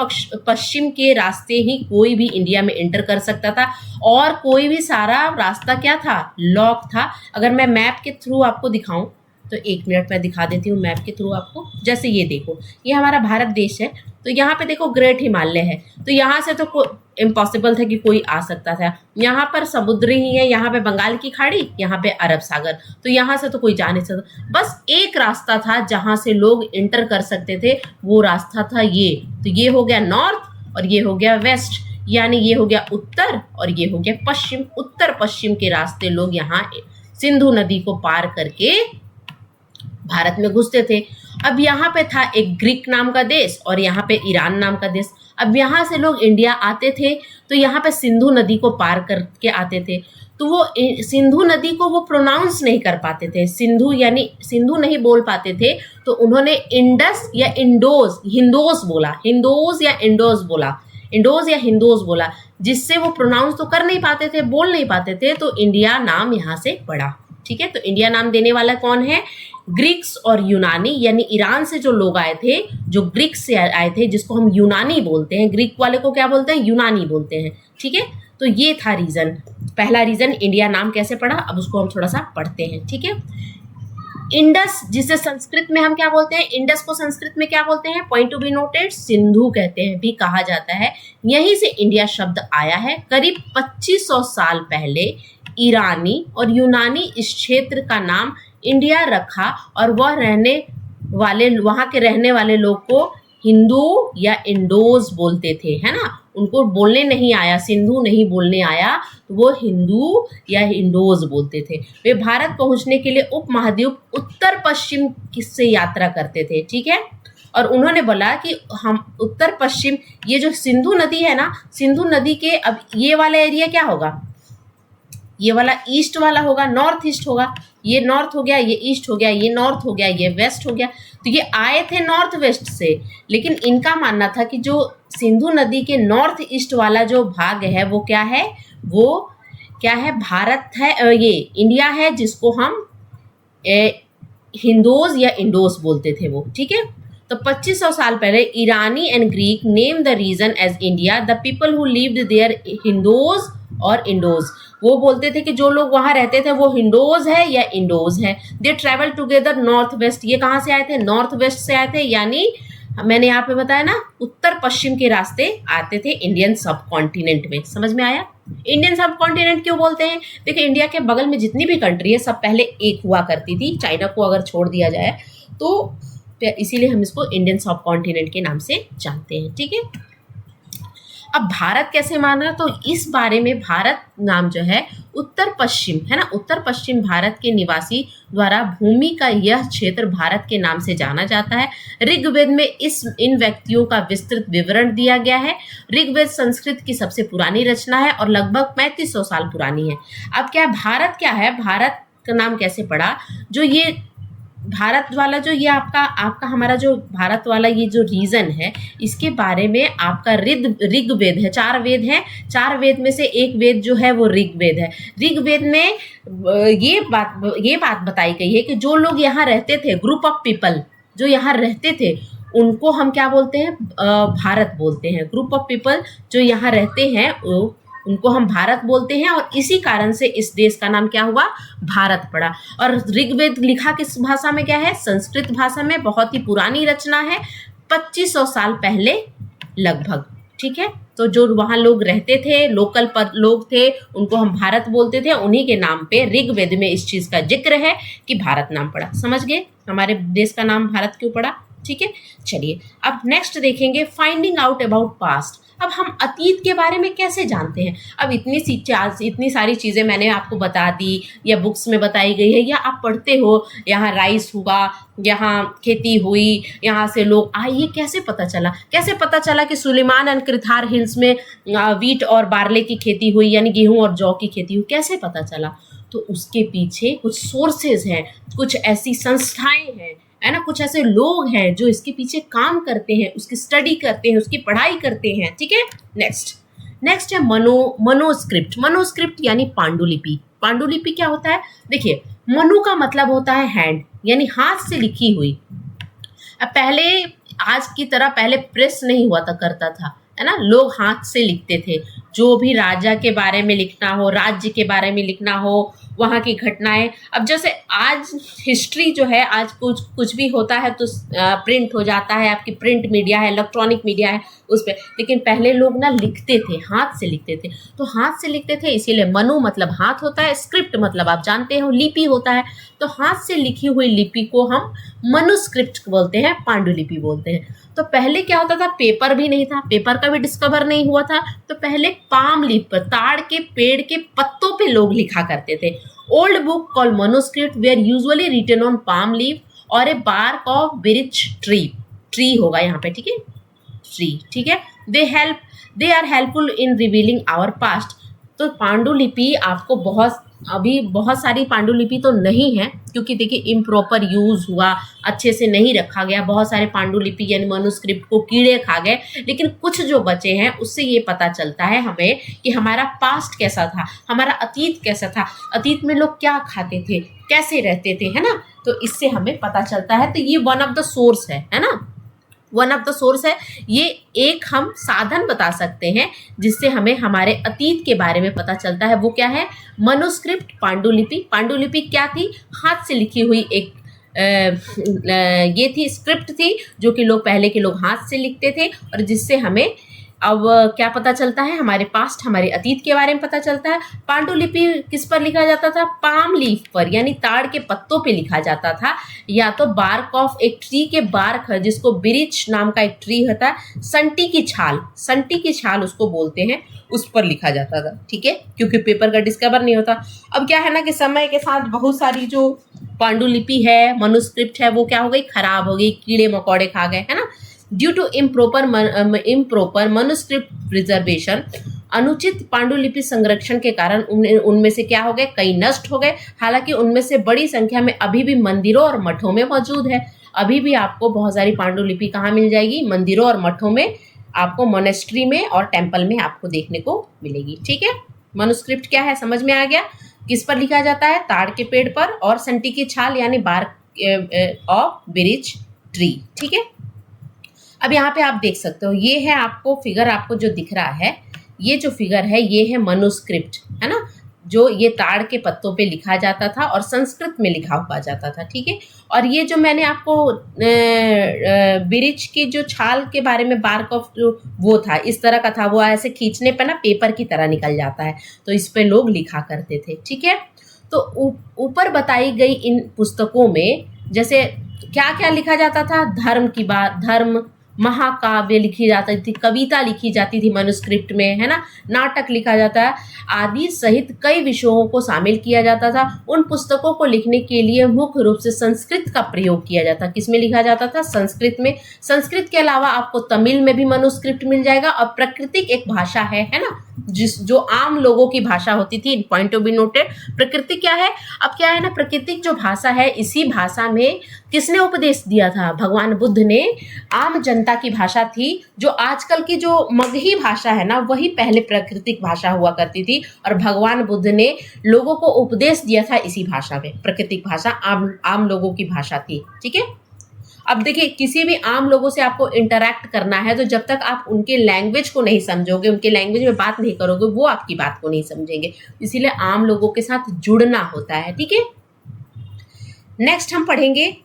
पश्चिम के रास्ते ही कोई भी इंडिया में एंटर कर सकता था, और कोई भी सारा रास्ता क्या था, लॉक था। अगर मैं मैप के थ्रू आपको दिखाऊं तो एक मिनट में दिखा देती हूँ मैप के थ्रू आपको। जैसे ये देखो, ये हमारा भारत देश है, तो यहाँ पे देखो ग्रेट हिमालय है, तो यहाँ से तो इम्पॉसिबल था कि कोई आ सकता था। यहाँ पर समुद्र ही है, यहाँ पे बंगाल की खाड़ी, यहाँ पे अरब सागर, तो यहाँ से तो कोई जा नहीं सकता। बस एक रास्ता था जहाँ से लोग इंटर कर सकते थे, वो रास्ता था ये। तो ये हो गया नॉर्थ और ये हो गया वेस्ट, यानी ये हो गया उत्तर और ये हो गया पश्चिम। उत्तर पश्चिम के रास्ते लोग यहाँ सिंधु नदी को पार करके भारत में घुसते थे। अब यहाँ पे था एक ग्रीक नाम का देश और यहाँ पे ईरान नाम का देश। अब यहाँ से लोग इंडिया आते थे तो यहाँ पे सिंधु नदी को पार करके आते थे, तो वो सिंधु नदी को वो प्रोनाउंस नहीं कर पाते थे, सिंधु यानी सिंधु नहीं बोल पाते थे, तो उन्होंने इंडस या हिंदोस बोला, हिंदोस या हिंदोस बोला, जिससे वो प्रोनाउंस तो कर नहीं पाते थे, बोल नहीं पाते थे, तो इंडिया नाम यहाँ से पड़ा, ठीक है। तो इंडिया नाम देने वाला कौन है, ग्रीक्स और यूनानी, यानी ईरान से जो लोग आए थे, जो ग्रीक्स से आए थे, जिसको हम यूनानी बोलते हैं, ग्रीक वाले को क्या बोलते हैं, यूनानी बोलते हैं, ठीक है। तो ये था रीजन, पहला रीजन इंडिया नाम कैसे पड़ा। अब उसको हम थोड़ा सा पढ़ते हैं, ठीक है। इंडस, जिसे संस्कृत में हम क्या बोलते हैं, इंडस को संस्कृत में क्या बोलते हैं, point to be noted, Sindhu कहते हैं भी कहा जाता है। यहीं से इंडिया शब्द आया है। करीब 2500 साल पहले ईरानी और यूनानी इस क्षेत्र का नाम इंडिया रखा और वहाँ के रहने वाले लोग को हिंदू या इंडोज बोलते थे, है ना। उनको बोलने नहीं आया, सिंधु नहीं बोलने आया, तो वो हिंदू या इंडोज बोलते थे। वे भारत पहुंचने के लिए उपमहाद्वीप उत्तर पश्चिम किससे यात्रा करते थे, ठीक है। और उन्होंने बोला कि हम उत्तर पश्चिम, ये जो सिंधु नदी है ना, सिंधु नदी के अब ये वाला एरिया क्या होगा, ये वाला ईस्ट वाला होगा, नॉर्थ ईस्ट होगा, ये नॉर्थ हो गया, ये ईस्ट हो गया, ये नॉर्थ हो गया, ये वेस्ट हो गया। तो ये आए थे नॉर्थ वेस्ट से, लेकिन इनका मानना था कि जो सिंधु नदी के नॉर्थ ईस्ट वाला जो भाग है वो क्या है, वो क्या है, भारत है, ये इंडिया है, जिसको हम हिंदोज या इंडोस बोलते थे वो, ठीक है। तो 2500 साल पहले ईरानी and Greek name the region as India, the people who lived there Hindos और इंडोज। वो बोलते थे कि जो लोग वहां रहते थे वो हिंदोज है या इंडोज है। They travel together north west, ये कहाँ से आए थे, नॉर्थ वेस्ट से आए थे, यानी मैंने यहाँ पे बताया ना उत्तर पश्चिम के रास्ते आते थे इंडियन सब कॉन्टिनेंट में। समझ में आया? इंडियन सब कॉन्टिनेंट क्यों बोलते हैं? देखिए इंडिया के बगल में जितनी भी कंट्री है सब पहले एक हुआ करती थी, चाइना को अगर छोड़ दिया जाए तो इसीलिए हम इसको इंडियन सब कॉन्टिनेंट के नाम से जानते हैं, ठीक है। अब भारत कैसे माना, तो इस बारे में भारत नाम जो है उत्तर पश्चिम है ना, उत्तर पश्चिम भारत के निवासी द्वारा भूमि का यह क्षेत्र भारत के नाम से जाना जाता है। ऋग्वेद में इन व्यक्तियों का विस्तृत विवरण दिया गया है। ऋग्वेद संस्कृत की सबसे पुरानी रचना है और लगभग 3500 साल पुरानी है। अब क्या भारत क्या है, भारत का नाम कैसे पड़ा, जो ये भारत वाला जो ये आपका हमारा जो भारत वाला ये जो रीजन है, इसके बारे में आपका ऋग्वेद है, 4 वेद हैं, 4 वेद में से एक वेद जो है वो ऋग्वेद है। ऋग्वेद में ये बात बताई गई है कि जो लोग यहाँ रहते थे, ग्रुप ऑफ पीपल जो यहाँ रहते थे, उनको हम क्या बोलते हैं, भारत बोलते हैं। ग्रुप ऑफ पीपल जो यहाँ रहते हैं उनको हम भारत बोलते हैं, और इसी कारण से इस देश का नाम क्या हुआ, भारत पड़ा। और ऋग्वेद लिखा किस भाषा में क्या है, संस्कृत भाषा में, बहुत ही पुरानी रचना है, 2500 साल पहले लगभग, ठीक है। तो जो वहाँ लोग रहते थे, लोकल पर लोग थे, उनको हम भारत बोलते थे, उन्हीं के नाम पे ऋग्वेद में इस चीज़ का जिक्र है कि भारत नाम पड़ा। समझ गए हमारे देश का नाम भारत क्यों पड़ा, ठीक है। चलिए अब नेक्स्ट देखेंगे फाइंडिंग आउट अबाउट पास्ट। अब हम अतीत के बारे में कैसे जानते हैं? अब इतनी सारी चीज़ें मैंने आपको बता दी, या बुक्स में बताई गई है, या आप पढ़ते हो, यहाँ राइस हुआ, यहाँ खेती हुई, यहाँ से लोग आए, ये कैसे पता चला? कैसे पता चला कि सुलेमान एंड कृथार हिल्स में वीट और बार्ले की खेती हुई, यानी गेहूं और जौ की खेती हुई? कैसे पता चला? तो उसके पीछे कुछ सोर्सेज हैं, कुछ ऐसी संस्थाएं हैं, है ना, कुछ ऐसे लोग हैं जो इसके पीछे काम करते हैं, उसकी स्टडी करते हैं, उसकी पढ़ाई करते हैं, ठीक है। नेक्स्ट है मनोस्क्रिप्ट। मनोस्क्रिप्ट यानी पांडुलिपि। पांडुलिपि क्या होता है? देखिए, मनु का मतलब होता है हैंड, यानी हाथ से लिखी हुई। अब पहले आज की तरह पहले प्रेस नहीं हुआ करता था, है ना, लोग हाथ से लिखते थे। जो भी राजा के बारे में लिखना हो, राज्य के बारे में लिखना हो, वहाँ की घटनाएं। अब जैसे आज हिस्ट्री जो है, आज कुछ भी होता है तो प्रिंट हो जाता है, आपकी प्रिंट मीडिया है, इलेक्ट्रॉनिक मीडिया है उस पर, लेकिन पहले लोग ना लिखते थे, हाथ से लिखते थे। तो हाथ से लिखते थे, इसीलिए मनु मतलब हाथ होता है, स्क्रिप्ट मतलब आप जानते हो लिपि होता है। तो हाथ से लिखी हुई लिपि को हम मनुस्क्रिप्ट बोलते हैं, पांडुलिपि बोलते हैं। तो पहले क्या होता था, पेपर भी नहीं था, पेपर का भी डिस्कवर नहीं हुआ था, तो पहले पाम लीफ पर, ताड़ के पेड़ के पत्तों पे लोग लिखा करते थे। Old book called manuscript were usually written on palm leaf और a bark of birch tree होगा यहाँ पे, ठीक है, ट्री, ठीक है। They are helpful in revealing our past. तो पांडुलिपि आपको बहुत सारी पांडुलिपि तो नहीं है, क्योंकि देखिए इम्प्रॉपर यूज हुआ, अच्छे से नहीं रखा गया। बहुत सारे पांडुलिपि यानी मनुस्क्रिप्ट को कीड़े खा गए, लेकिन कुछ जो बचे हैं उससे ये पता चलता है हमें कि हमारा पास्ट कैसा था, हमारा अतीत कैसा था, अतीत में लोग क्या खाते थे, कैसे रहते थे, है ना। तो इससे हमें पता चलता है। तो ये वन ऑफ द सोर्स है ना, वन ऑफ द सोर्स है। ये एक हम साधन बता सकते हैं जिससे हमें हमारे अतीत के बारे में पता चलता है। वो क्या है? मनुस्क्रिप्ट, पांडुलिपि। पांडुलिपि क्या थी? हाथ से लिखी हुई एक ये थी, स्क्रिप्ट थी, जो कि पहले के लोग हाथ से लिखते थे, और जिससे हमें अब क्या पता चलता है, हमारे पास्ट, हमारे अतीत के बारे में पता चलता है। पांडुलिपि किस पर लिखा जाता था? पाम लीफ पर, यानी ताड़ के पत्तों पे लिखा जाता था, या तो बार्क ऑफ एक ट्री के बार्क है, जिसको बिरिच नाम का एक ट्री होता है, संटी की छाल उसको बोलते हैं, उस पर लिखा जाता था। ठीक है, क्योंकि पेपर का डिस्कवर नहीं होता। अब क्या है ना कि समय के साथ बहुत सारी जो पांडुलिपि है, मनुस्क्रिप्ट है, वो क्या हो गई? खराब हो गई, कीड़े मकोड़े खा गए, है ना। Due to improper manuscript preservation, अनुचित पांडुलिपि संरक्षण के कारण उनमें से क्या हो गए? कई नष्ट हो गए। हालांकि उनमें से बड़ी संख्या में अभी भी मंदिरों और मठों में मौजूद है। अभी भी आपको बहुत सारी पांडुलिपि कहाँ मिल जाएगी? मंदिरों और मठों में, आपको मोनेस्ट्री में और टेम्पल में आपको देखने को मिलेगी। ठीक है, मनुस्क्रिप्ट क्या है समझ में आ गया। किस पर लिखा जाता है? ताड़ के पेड़ पर और संटी की छाल यानी बार्क ऑफ बिरिच ट्री। ठीक है, अब यहाँ पे आप देख सकते हो, ये है आपको फिगर, आपको जो दिख रहा है, ये जो फिगर है ये है मनुस्क्रिप्ट, है ना, जो ये ताड़ के पत्तों पे लिखा जाता था और संस्कृत में लिखा हुआ जाता था। ठीक है, और ये जो मैंने आपको बिरिच की जो छाल के बारे में, बार्क ऑफ जो वो था, इस तरह का था, वो ऐसे खींचने पर ना पेपर की तरह निकल जाता है, तो इस पे लोग लिखा करते थे। ठीक है, तो ऊपर बताई गई इन पुस्तकों में जैसे क्या क्या लिखा जाता था? धर्म की बात, धर्म, महाकाव्य लिखी जाती थी, कविता लिखी जाती थी मनुस्क्रिप्ट में, है ना, नाटक लिखा जाता है आदि सहित कई विषयों को शामिल किया जाता था। उन पुस्तकों को लिखने के लिए मुख्य रूप से संस्कृत का प्रयोग किया जाता। किसमें लिखा जाता था? संस्कृत में। संस्कृत के अलावा आपको तमिल में भी मनुस्क्रिप्ट मिल जाएगा, और प्राकृतिक एक भाषा है ना, जो आम लोगों की भाषा होती थी। Point to be noted. प्रकृति क्या है? अब क्या है ना, प्राकृतिक जो भाषा है, इसी भाषा में किसने उपदेश दिया था? भगवान बुद्ध ने। आम जनता की भाषा थी। जो आजकल की जो मगही भाषा है ना, वही पहले प्राकृतिक भाषा हुआ करती थी, और भगवान बुद्ध ने लोगों को उपदेश दिया था इसी भाषा में। प्राकृतिक भाषा आम लोगों की भाषा थी। ठीक है, अब देखिए, किसी भी आम लोगों से आपको इंटरैक्ट करना है, तो जब तक आप उनके लैंग्वेज को नहीं समझोगे, उनके लैंग्वेज में बात नहीं करोगे, वो आपकी बात को नहीं समझेंगे। इसीलिए आम लोगों के साथ जुड़ना होता है। ठीक है, नेक्स्ट हम पढ़ेंगे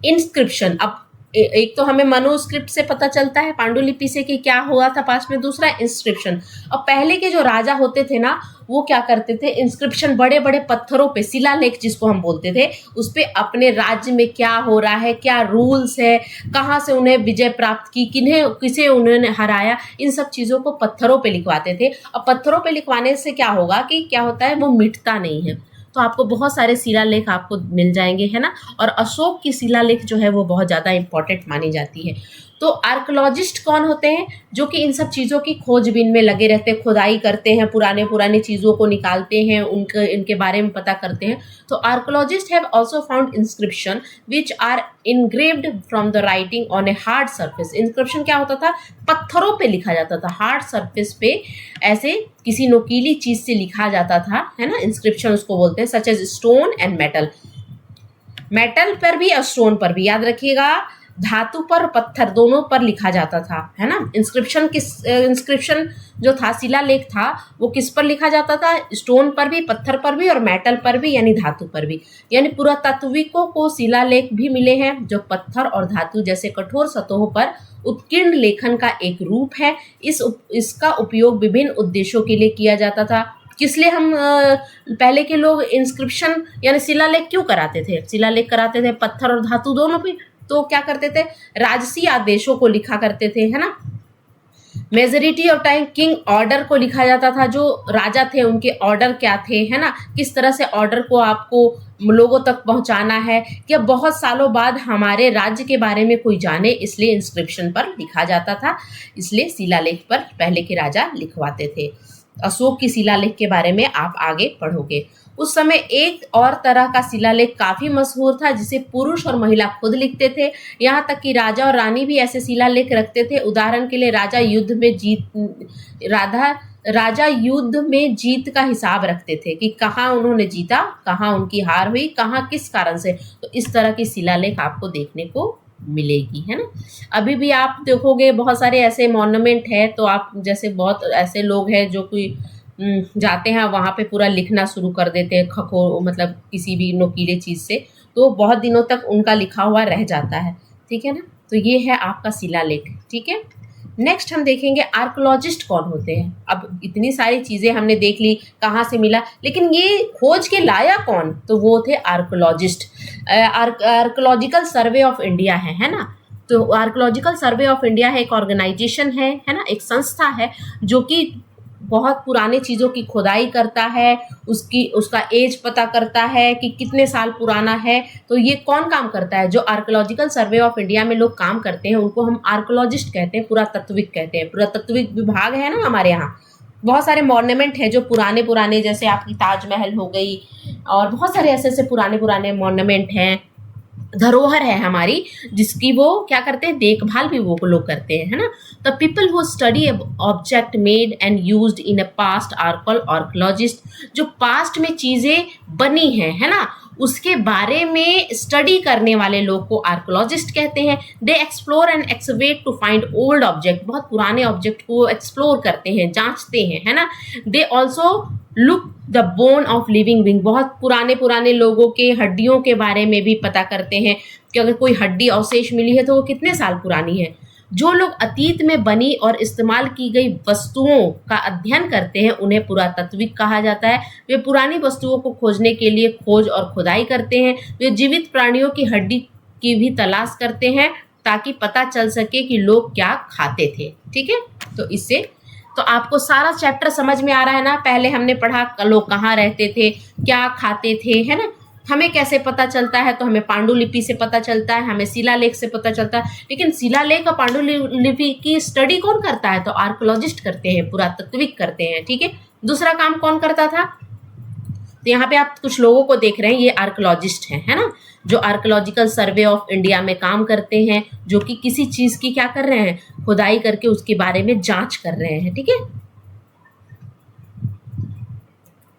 इंस्क्रिप्शन। अब एक तो हमें मनुस्क्रिप्ट से पता चलता है, पांडुलिपि से, कि क्या हुआ था पास्ट में। दूसरा इंस्क्रिप्शन। अब पहले के जो राजा होते थे ना, वो क्या करते थे? इंस्क्रिप्शन बड़े बड़े पत्थरों पे, शिलालेख जिसको हम बोलते थे, उस पे अपने राज्य में क्या हो रहा है, क्या रूल्स है, कहाँ से उन्हें विजय प्राप्त की, किसे उन्होंने हराया, इन सब चीज़ों को पत्थरों पे लिखवाते थे। अब पत्थरों पे लिखवाने से क्या होगा कि क्या होता है, वो मिटता नहीं है। तो आपको बहुत सारे शिलालेख आपको मिल जाएंगे, है ना। और अशोक की शिलालेख जो है वो बहुत ज़्यादा इंपॉर्टेंट मानी जाती है। तो आर्कोलॉजिस्ट कौन होते हैं? जो कि इन सब चीज़ों की खोजबीन में लगे रहते हैं, खुदाई करते हैं, पुरानी चीज़ों को निकालते हैं, इनके बारे में पता करते हैं। तो archaeologist have also found inscription which are engraved from the writing on a hard surface. Inscription क्या होता था? पत्थरों पे लिखा जाता था, हार्ड सरफेस पे ऐसे किसी नुकीली चीज़ से लिखा जाता था, है ना। इंस्क्रिप्शन उसको बोलते हैं, such as stone and metal. Metal पर भी और स्टोन पर भी, याद रखिएगा, धातु पर, पत्थर दोनों पर लिखा जाता था, है ना। इंस्क्रिप्शन जो था, शिलालेख था, वो किस पर लिखा जाता था? स्टोन पर भी, पत्थर पर भी, और मेटल पर भी, यानी धातु पर भी। यानी पुरातात्विकों को शिलालेख भी मिले हैं जो पत्थर और धातु जैसे कठोर सतहों पर उत्कीर्ण लेखन का एक रूप है। इसका उपयोग विभिन्न उद्देश्यों के लिए किया जाता था। किस लिए हम पहले के लोग इंस्क्रिप्शन यानी शिलालेख क्यों कराते थे? शिलालेख कराते थे पत्थर और धातु दोनों पे। तो क्या करते थे? राजसी आदेशों को लिखा करते थे, है ना। Majority of time king order को लिखा जाता था, जो राजा थे उनके ऑर्डर क्या थे, है ना, किस तरह से ऑर्डर को आपको लोगों तक पहुंचाना है, कि बहुत सालों बाद हमारे राज्य के बारे में कोई जाने, इसलिए इंस्क्रिप्शन पर लिखा जाता था। इसलिए शिलालेख पर पहले के राजा लिखवाते थे। अशोक की शिलालेख के बारे में आप आगे पढ़ोगे। उस समय एक और तरह का शिलालेख काफी मशहूर था, जिसे पुरुष और महिला खुद लिखते थे। यहाँ तक कि राजा और रानी भी ऐसे शिलालेख रखते थे। उदाहरण के लिए राजा युद्ध में जीत का हिसाब रखते थे, कि कहाँ उन्होंने जीता, कहाँ उनकी हार हुई, कहाँ किस कारण से। तो इस तरह की शिलालेख आपको देखने को मिलेगी, है ना। अभी भी आप देखोगे बहुत सारे ऐसे मॉन्यूमेंट है, तो आप जैसे बहुत ऐसे लोग हैं जो कोई जाते हैं वहाँ पे पूरा लिखना शुरू कर देते हैं, मतलब किसी भी नुकीले चीज़ से, तो बहुत दिनों तक उनका लिखा हुआ रह जाता है। ठीक है ना। तो ये है आपका शिलालेख। ठीक है, नेक्स्ट हम देखेंगे आर्कोलॉजिस्ट कौन होते हैं। अब इतनी सारी चीज़ें हमने देख ली कहाँ से मिला, लेकिन ये खोज के लाया कौन, तो वो थे archaeologist. Archaeological survey of India है ना। तो आर्कोलॉजिकल सर्वे ऑफ इंडिया है, एक ऑर्गेनाइजेशन है ना, एक संस्था है जो कि बहुत पुराने चीज़ों की खुदाई करता है, उसका एज पता करता है कि कितने साल पुराना है। तो ये कौन काम करता है, जो आर्कोलॉजिकल सर्वे ऑफ इंडिया में लोग काम करते हैं उनको हम आर्कोलॉजिस्ट कहते हैं, पुरातत्विक कहते हैं। पुरातत्विक विभाग है ना हमारे यहाँ, बहुत सारे मॉन्यूमेंट हैं जो पुराने पुराने, जैसे आपकी ताजमहल हो गई और बहुत सारे ऐसे ऐसे पुराने पुराने मॉन्यूमेंट हैं, धरोहर है हमारी, जिसकी वो क्या करते हैं, देखभाल भी वो लोग करते हैं, है ना। The people who study object made and used in a past are called archaeologist. जो पास्ट में चीज़ें बनी हैं, है ना, उसके बारे में स्टडी करने वाले लोग को आर्कोलॉजिस्ट कहते हैं। They explore and excavate to find old object, बहुत पुराने ऑब्जेक्ट को एक्सप्लोर करते हैं, जांचते हैं, है ना। They also look the bone of living being, बहुत पुराने पुराने लोगों के हड्डियों के बारे में भी पता करते हैं कि अगर कोई हड्डी अवशेष मिली है तो वो कितने साल पुरानी है। जो लोग अतीत में बनी और इस्तेमाल की गई वस्तुओं का अध्ययन करते हैं उन्हें पुरातत्विक कहा जाता है। वे पुरानी वस्तुओं को खोजने के लिए खोज और खुदाई करते हैं। वे जीवित प्राणियों की हड्डी की भी तलाश करते हैं ताकि पता चल सके कि लोग क्या खाते थे। ठीक है, तो इससे तो आपको सारा चैप्टर समझ में आ रहा है ना। पहले हमने पढ़ा लोग कहाँ रहते थे, क्या खाते थे, है ना। हमें कैसे पता चलता है, तो हमें पांडुलिपि से पता चलता है, हमें शिलालेख से पता चलता है। लेकिन शिलालेख और पांडुलिपि की स्टडी कौन करता है, तो आर्कोलॉजिस्ट करते हैं, पुरातत्विक करते हैं। ठीक है, दूसरा काम कौन करता था, तो यहाँ पे आप कुछ लोगों को देख रहे हैं, ये आर्कोलॉजिस्ट हैं, है ना, जो आर्कोलॉजिकल सर्वे ऑफ इंडिया में काम करते हैं, जो कि किसी चीज़ की क्या कर रहे हैं, खुदाई करके उसके बारे में जांच कर रहे हैं। ठीक है,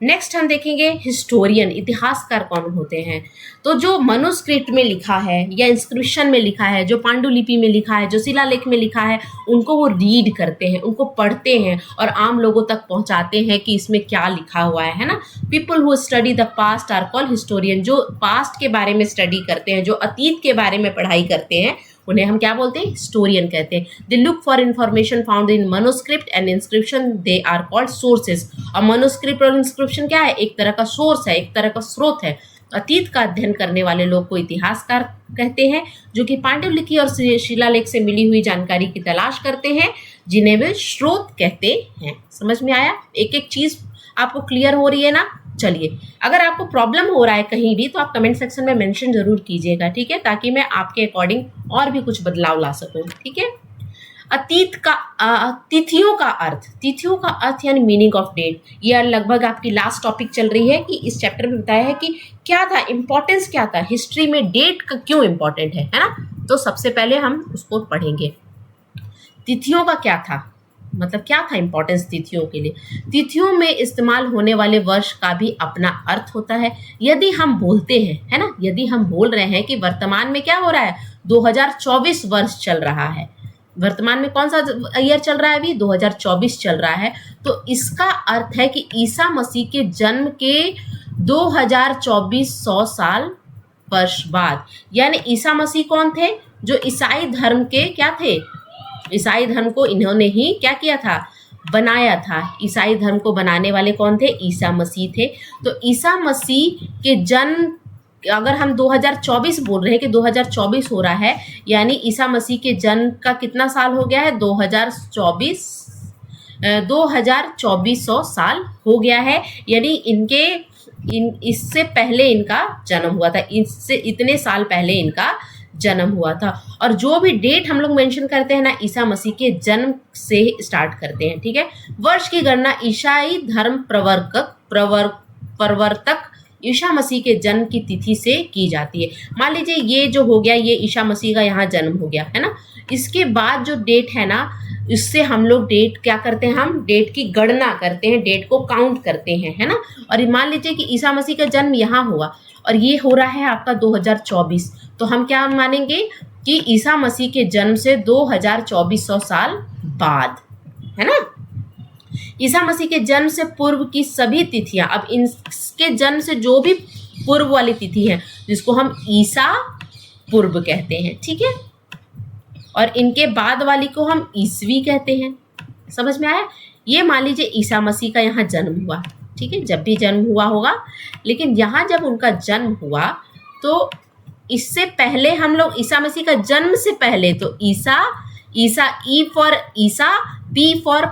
नेक्स्ट हम देखेंगे हिस्टोरियन, इतिहासकार कौन होते हैं। तो जो मनुस्क्रिप्ट में लिखा है या इंस्क्रिप्शन में लिखा है, जो पांडुलिपि में लिखा है, जो शिलालेख में लिखा है, उनको वो रीड करते हैं, उनको पढ़ते हैं और आम लोगों तक पहुंचाते हैं कि इसमें क्या लिखा हुआ है ना। People who study the past are called historian, जो पास्ट के बारे में स्टडी करते हैं, जो अतीत के बारे में पढ़ाई करते हैं, उन्हें हम क्या बोलते हैं, हिस्टोरियन कहते हैं। They look for information found in manuscript and inscription, they are called sources. और मनुस्क्रिप्ट और इंस्क्रिप्शन क्या है, एक तरह का सोर्स है, एक तरह का स्रोत है। अतीत का अध्ययन करने वाले लोग को इतिहासकार कहते हैं, जो कि पांडुलिपि और शिलालेख से मिली हुई जानकारी की तलाश करते हैं, जिन्हें वे स्रोत कहते हैं। समझ में आया, एक एक चीज आपको क्लियर हो रही है ना। चलिए, अगर आपको प्रॉब्लम हो रहा है कहीं भी तो आप कमेंट सेक्शन में मेंशन जरूर कीजिएगा, ठीक है, ताकि मैं आपके अकॉर्डिंग और भी कुछ बदलाव ला सकूं। ठीक है, अतीत का तिथियों का अर्थ यानी मीनिंग ऑफ डेट, ये लगभग आपकी लास्ट टॉपिक चल रही है कि इस चैप्टर में बताया है कि क्या था, इंपॉर्टेंस क्या था, हिस्ट्री में डेट का क्यों इंपॉर्टेंट है ना। तो सबसे पहले हम उसको पढ़ेंगे, तिथियों का क्या था, मतलब क्या था इंपॉर्टेंस तिथियों के लिए। तिथियों में इस्तेमाल होने वाले वर्ष का भी अपना अर्थ होता है। यदि हम बोलते हैं, है ना, यदि हम बोल रहे हैं कि वर्तमान में क्या हो रहा है, 2024 वर्ष चल रहा है, वर्तमान में कौन सा ईयर चल रहा है, अभी 2024 चल रहा है, तो इसका अर्थ है कि ईसा मसीह के जन्म के 2024 साल वर्ष बाद, यानी ईसा मसीह कौन थे, जो ईसाई धर्म के क्या थे, ईसाई धर्म को इन्होंने ही क्या किया था, बनाया था। ईसाई धर्म को बनाने वाले कौन थे, ईसा मसीह थे। तो ईसा मसीह के जन्म, अगर हम 2024 बोल रहे हैं कि 2024 हो रहा है, यानी ईसा मसीह के जन्म का कितना साल हो गया है, 2400 साल हो गया है, यानी इससे पहले इनका जन्म हुआ था, इससे इतने साल पहले इनका जन्म हुआ था। और जो भी डेट हम लोग मेंशन करते हैं ना, ईसा मसीह के जन्म से स्टार्ट करते हैं। ठीक है, वर्ष की गणना ईसाई धर्म प्रवर्तक ईसा मसीह के जन्म की तिथि से की जाती है। मान लीजिए ये जो हो गया, ये ईसा मसीह का यहाँ जन्म हो गया, है ना। इसके बाद जो डेट है ना, इससे हम लोग डेट क्या करते हैं, हम डेट की गणना करते हैं, डेट को काउंट करते हैं, है ना। और मान लीजिए कि ईसा मसीह का जन्म यहाँ हुआ और ये हो रहा है आपका 2024, तो हम क्या मानेंगे कि ईसा मसीह के जन्म से 2400 साल बाद, है ना। ईसा मसीह के जन्म से पूर्व की सभी तिथियां, अब इनके जन्म से जो भी पूर्व वाली तिथि है, जिसको हम ईसा पूर्व कहते हैं। ठीक है, और इनके बाद वाली को हम ईसवी कहते हैं। समझ में आया? ये मान लीजिए ईसा मसीह का यहाँ जन्म हुआ, ठीक है, जब भी जन्म हुआ होगा, लेकिन यहाँ जब उनका जन्म हुआ तो इससे पहले हम लोग ईसा मसीह का जन्म से पहले तो Isa, E for Isa, P for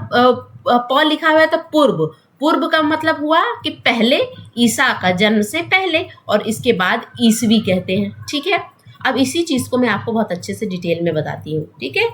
Paul लिखा हुआ है तो पूर्व। पूर्व का मतलब हुआ कि पहले, ईसा का जन्म से पहले, और इसके बाद ईसवी कहते हैं। ठीक है, अब इसी चीज को मैं आपको बहुत अच्छे से डिटेल में बताती हूँ। ठीक है,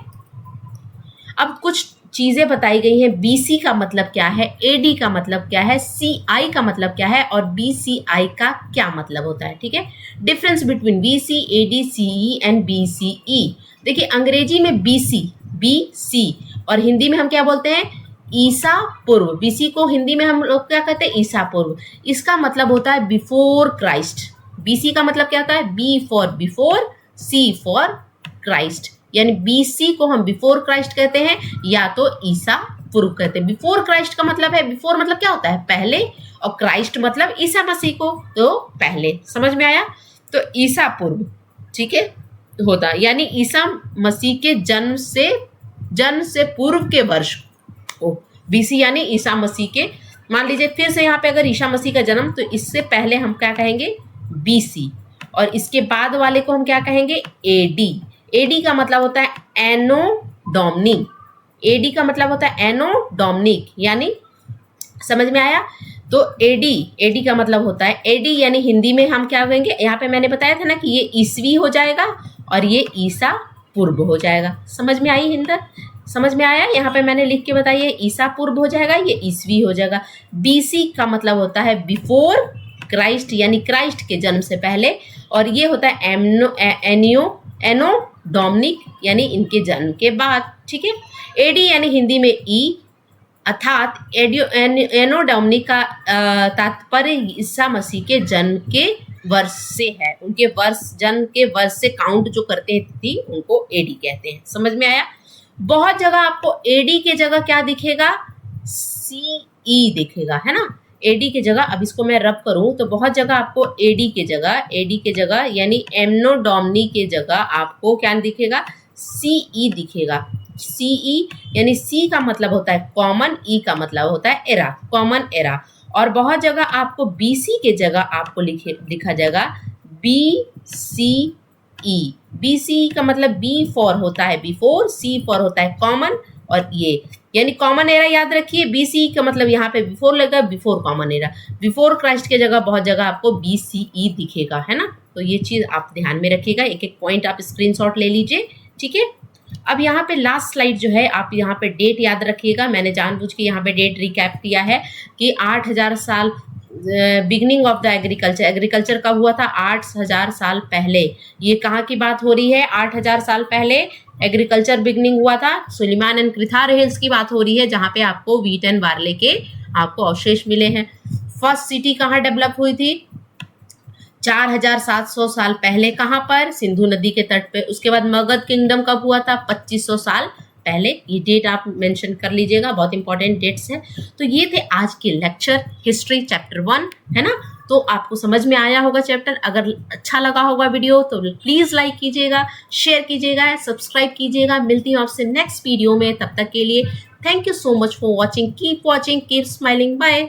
अब कुछ चीजें बताई गई हैं। बीसी का मतलब क्या है, एडी का मतलब क्या है, सीआई का मतलब क्या है, और बीसीआई का क्या मतलब होता है। ठीक है, difference between BC, AD, CE and BCE. देखिए, अंग्रेजी में बीसी और हिंदी में हम क्या बोलते हैं, ईसा पूर्व। बीसी को हिंदी में हम लोग क्या कहते हैं, ईसा पूर्व। इसका मतलब होता है बिफोर क्राइस्ट। बीसी का मतलब क्या होता है, B for before, C for Christ, यानी बीसी को हम बिफोर क्राइस्ट कहते हैं या तो ईसा पूर्व कहते हैं। बिफोर क्राइस्ट का मतलब है, बिफोर मतलब क्या होता है, पहले, और क्राइस्ट मतलब ईसा मसीह को, तो पहले। समझ में आया? तो ईसा पूर्व, ठीक है, होता है, यानी ईसा मसीह के जन्म से पूर्व के वर्ष को बीसी, यानी ईसा मसीह के, मान लीजिए फिर से यहाँ पे अगर ईसा मसीह का जन्म, तो इससे पहले हम क्या कहेंगे, बीसी, और इसके बाद वाले को हम क्या कहेंगे, एडी। एडी का मतलब होता है एनो डोमिनिक। एडी का मतलब होता है एनो डोमिनिक, यानी समझ में आया? तो एडी का मतलब होता है, एडी यानी हिंदी में हम क्या कहेंगे, यहाँ पे मैंने बताया था ना कि ये ईसवी हो जाएगा और ये ईसा पूर्व हो जाएगा। समझ में आई हिंदर? समझ में आया? यहाँ पे मैंने लिख के बताया, ये ईसा पूर्व हो जाएगा, ये ईसवी हो जाएगा। बीसी का मतलब होता है बिफोर क्राइस्ट, यानी क्राइस्ट के जन्म से पहले, और ये होता है एनो डोमिनिक, यानी इनके जन्म के बाद। ठीक है, एडी यानी हिंदी में ई, अर्थात एनो डोमिनिक का तात्पर्य ईसा मसीह के जन्म के वर्ष से है। उनके वर्ष, जन्म के वर्ष से काउंट जो करते थी उनको एडी कहते हैं। समझ में आया? बहुत जगह आपको एडी के जगह क्या दिखेगा, सीई दिखेगा, है ना, एडी के जगह। अब इसको मैं रब करूं तो बहुत जगह आपको एडी के जगह यानी एमनो डोमिनी के जगह आपको क्या दिखेगा, सीई दिखेगा। सीई यानी सी का मतलब होता है कॉमन, ई का मतलब होता है एरा, कॉमन एरा। और बहुत जगह आपको बीसी के जगह आपको लिखा जाएगा बीसीई। बीसी का मतलब बी फॉर होता है बिफोर, सी फॉर होता है कॉमन, और ये यानी कॉमन एरा याद रखिए। बीसी का मतलब यहाँ पे बिफोर लगा, before common era. Before Christ के जगह बहुत जगह आपको बीसीई दिखेगा, है ना। तो ये चीज आप ध्यान में रखिएगा, एक एक पॉइंट आप स्क्रीनशॉट ले लीजिए। ठीक है, अब यहाँ पे लास्ट स्लाइड जो है, आप यहाँ पे डेट याद रखिएगा। मैंने जानबूझ के यहाँ पे डेट रिकैप किया है कि 8000 साल बिगनिंग ऑफ द एग्रीकल्चर का हुआ था 8000 साल पहले। ये कहाँ की बात हो रही है, 8000 साल पहले एग्रीकल्चर बिगनिंग हुआ था। सुलेमान एंड क्रिथार हिल्स की बात हो रही है, जहाँ पे आपको व्हीट एंड बार्ले के आपको अवशेष मिले हैं। फर्स्ट सिटी कहाँ डेवलप हुई थी, 4700 साल पहले। कहाँ पर, सिंधु नदी के तट पे। उसके बाद मगध किंगडम कब हुआ था, 2500 साल पहले। ये डेट आप मेंशन कर लीजिएगा, बहुत इंपॉर्टेंट डेट्स हैं। तो ये थे आज के लेक्चर, हिस्ट्री चैप्टर 1, है ना। तो आपको समझ में आया होगा चैप्टर। अगर अच्छा लगा होगा वीडियो तो प्लीज लाइक कीजिएगा, शेयर कीजिएगा, सब्सक्राइब कीजिएगा। मिलती हूँ आपसे नेक्स्ट वीडियो में, तब तक के लिए thank you so much for watching. Keep watching, keep smiling, bye.